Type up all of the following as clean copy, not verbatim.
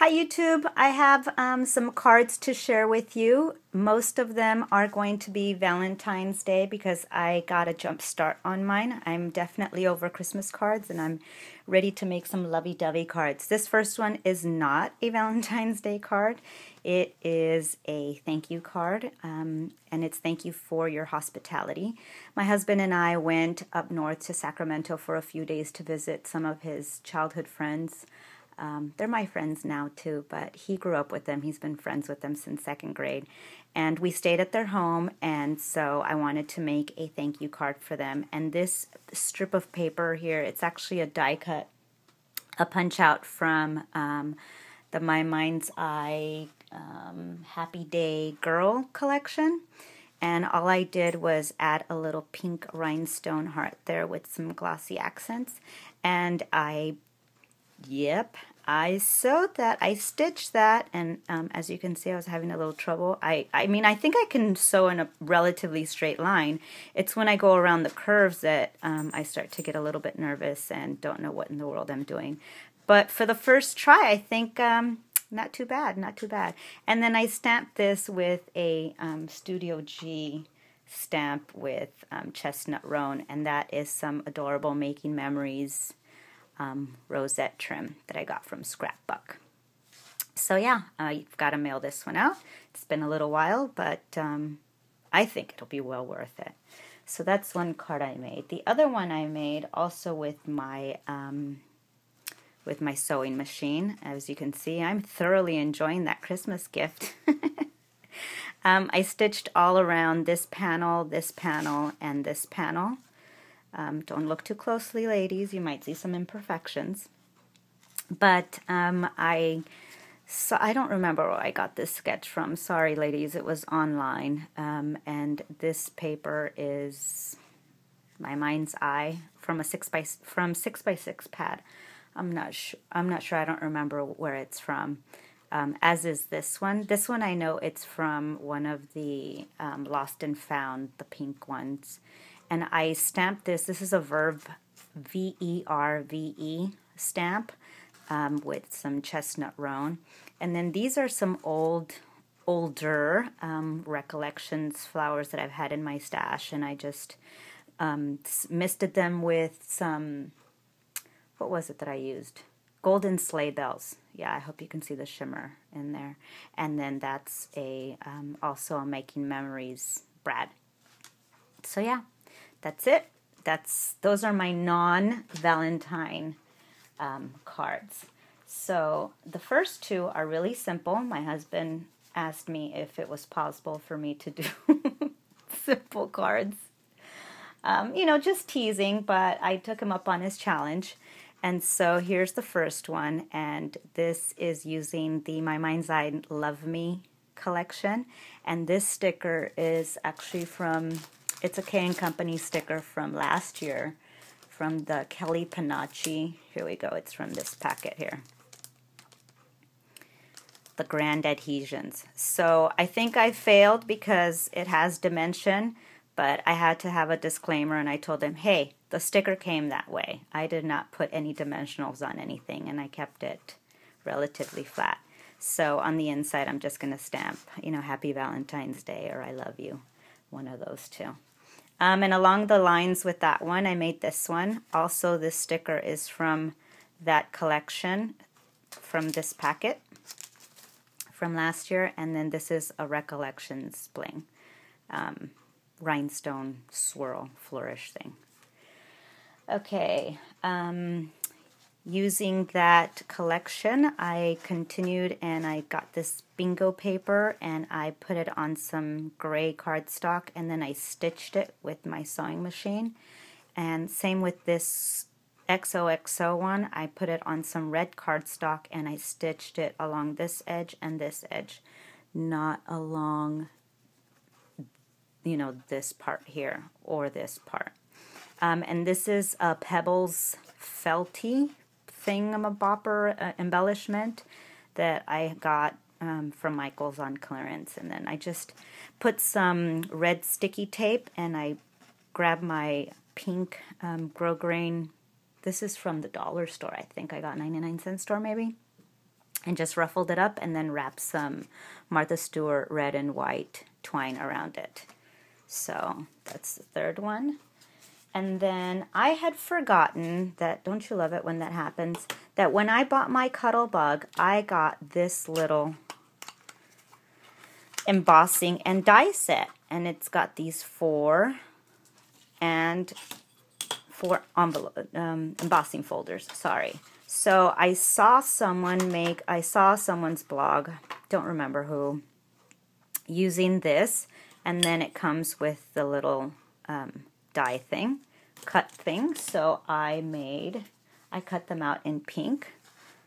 Hi YouTube, I have some cards to share with you. Most of them are going to be Valentine's Day because I got a jump start on mine. I'm definitely over Christmas cards and I'm ready to make some lovey-dovey cards. This first one is not a Valentine's Day card. It is a thank you card and it's thank you for your hospitality. My husband and I went up north to Sacramento for a few days to visit some of his childhood friends. They're my friends now too, but he grew up with them. He's been friends with them since second grade. And we stayed at their home, and so I wanted to make a thank you card for them. And this strip of paper here, it's actually a die cut, a punch out from the My Mind's Eye Happy Day Girl collection. And all I did was add a little pink rhinestone heart there with some glossy accents. And I sewed that, I stitched that, and as you can see I was having a little trouble. I mean I think I can sew in a relatively straight line. It's when I go around the curves that I start to get a little bit nervous and don't know what in the world I'm doing. But for the first try, I think not too bad, not too bad. And then I stamped this with a Studio G stamp with chestnut roan, and that is some adorable Making Memories rosette trim that I got from Scrapbook. So yeah, you've got to mail this one out. It's been a little while, but I think it'll be well worth it. So that's one card I made. The other one I made also with my sewing machine. As you can see, I'm thoroughly enjoying that Christmas gift. I stitched all around this panel, and this panel. Don't look too closely, ladies. You might see some imperfections. But I don't remember where I got this sketch from. Sorry, ladies. It was online. And this paper is My Mind's Eye from 6x6 pad. I'm not sure. I don't remember where it's from. As is this one. This one I know it's from one of the Lost and Found, the pink ones. And I stamped this. This is a Verve, V-E-R-V-E stamp with some chestnut roan. And then these are some older recollections flowers that I've had in my stash. And I just misted them with some, what was it that I used? Golden sleigh bells. Yeah, I hope you can see the shimmer in there. And then that's also a Making Memories brad. So yeah. That's it. Those are my non-Valentine cards. So the first two are really simple. My husband asked me if it was possible for me to do simple cards. You know, just teasing, but I took him up on his challenge. And so here's the first one, and this is using the My Mind's Eye Love Me collection. And this sticker is actually from... It's a K & Company sticker from last year, from the Kelly Panacci. Here we go. It's from this packet here. The Grand Adhesions. So I think I failed because it has dimension, but I had to have a disclaimer, and I told him, hey, the sticker came that way. I did not put any dimensionals on anything, and I kept it relatively flat. So on the inside, I'm just going to stamp, you know, Happy Valentine's Day or I love you. One of those two. And along the lines with that one, I made this one. Also, this sticker is from that collection, from this packet from last year. And then this is a Recollections bling, rhinestone swirl flourish thing. Okay, using that collection, I continued and I got this bingo paper and I put it on some gray cardstock and then I stitched it with my sewing machine. And same with this XOXO one, I put it on some red cardstock and I stitched it along this edge and this edge, not along, you know, this part here or this part. And this is a Pebbles Felty thingamabopper embellishment that I got from Michael's on clearance. And then I just put some red sticky tape and I grabbed my pink grosgrain. This is from the dollar store, I think. I got 99-cent store maybe. and just ruffled it up and then wrapped some Martha Stewart red and white twine around it. So that's the third one. And then I had forgotten that, don't you love it when that happens, that when I bought my Cuddle Bug, I got this little embossing and die set. And it's got these four embossing folders, sorry. So I saw someone's blog, don't remember who, using this, and then it comes with the little die thing, cut thing. So I cut them out in pink.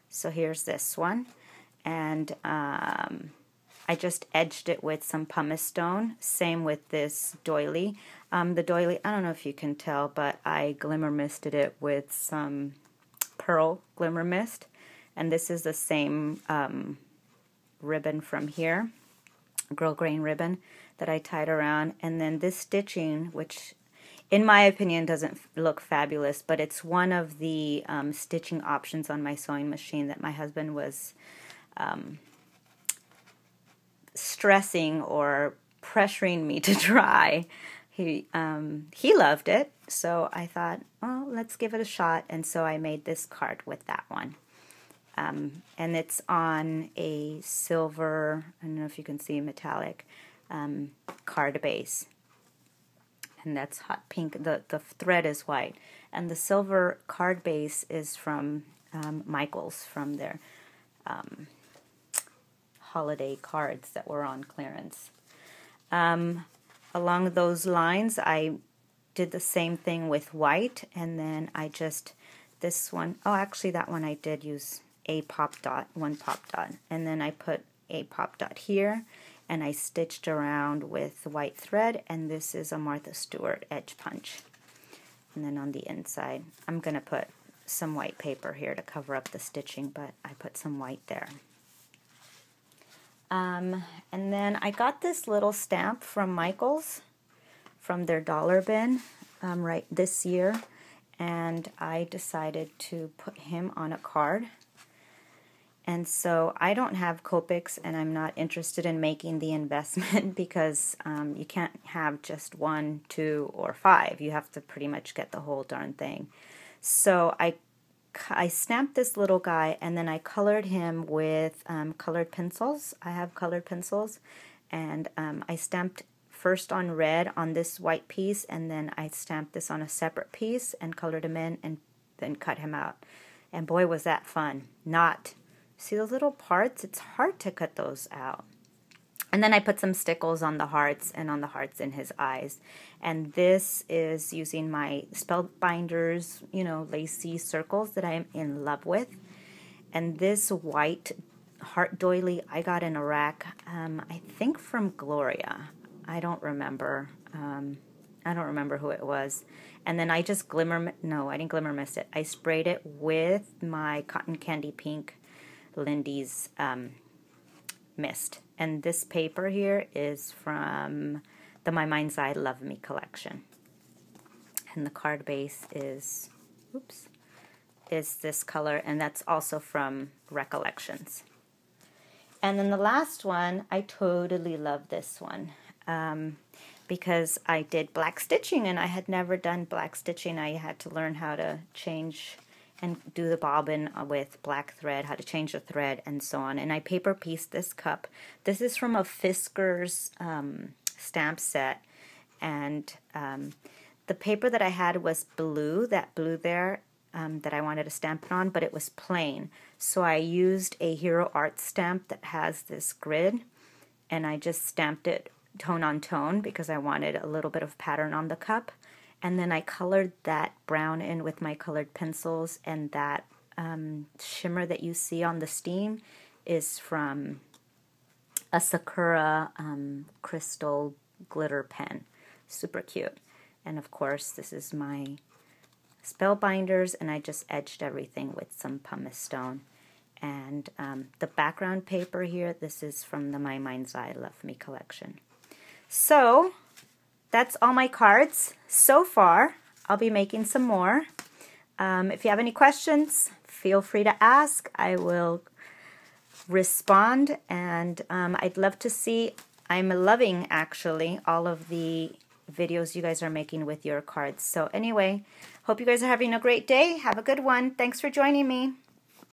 So here's this one, and I just edged it with some pumice stone. Same with this doily. The doily, I don't know if you can tell, but I glimmer misted it with some pearl glimmer mist. And this is the same ribbon from here, Girl Grain ribbon, that I tied around. And then this stitching, which in my opinion doesn't look fabulous, but it's one of the stitching options on my sewing machine that my husband was stressing or pressuring me to try. He loved it, so I thought, well, let's give it a shot, and so I made this card with that one. And it's on a silver, I don't know if you can see, metallic card base. And that's hot pink. The thread is white. And the silver card base is from Michael's, from their holiday cards that were on clearance. Along those lines, I did the same thing with white, and then I just, this one, oh, actually that one I did use a pop dot, one pop dot, and then I put a pop dot here, and I stitched around with white thread, and this is a Martha Stewart edge punch. And then on the inside, I'm going to put some white paper here to cover up the stitching, but I put some white there. And then I got this little stamp from Michael's, from their dollar bin, right this year, and I decided to put him on a card. And so I don't have Copics, and I'm not interested in making the investment because you can't have just 1, 2, or 5. You have to pretty much get the whole darn thing. So I stamped this little guy, and then I colored him with colored pencils. I have colored pencils, and I stamped first on red on this white piece, and then I stamped this on a separate piece and colored him in, and then cut him out. And boy, was that fun. See those little parts? It's hard to cut those out. And then I put some stickles on the hearts and on the hearts in his eyes. And this is using my Spellbinders, lacy circles that I am in love with. And this white heart doily I got in a rack, I think from Gloria. I don't remember. I don't remember who it was. And then I just I didn't glimmer mist it. I sprayed it with my Cotton Candy Pink Lindy's mist. And this paper here is from the My Mind's Eye Love Me collection. And the card base is this color, and that's also from Recollections. And then the last one, I totally love this one because I did black stitching, and I had never done black stitching. I had to learn how to change and do the bobbin with black thread, how to change the thread, and so on. And I paper pieced this cup. This is from a Fisker's stamp set, and the paper that I had was blue, that blue there that I wanted to stamp it on, but it was plain. So I used a Hero Art stamp that has this grid, and I just stamped it tone on tone because I wanted a little bit of pattern on the cup. And then I colored that brown in with my colored pencils, and that shimmer that you see on the steam is from a Sakura crystal glitter pen. Super cute. And of course, this is my Spellbinders, and I just edged everything with some pumice stone. And the background paper here, this is from the My Mind's Eye Love Me collection. So that's all my cards so far. I'll be making some more. If you have any questions, feel free to ask. I will respond, and I'd love to see. I'm loving, actually, all of the videos you guys are making with your cards. So anyway, hope you guys are having a great day. Have a good one. Thanks for joining me.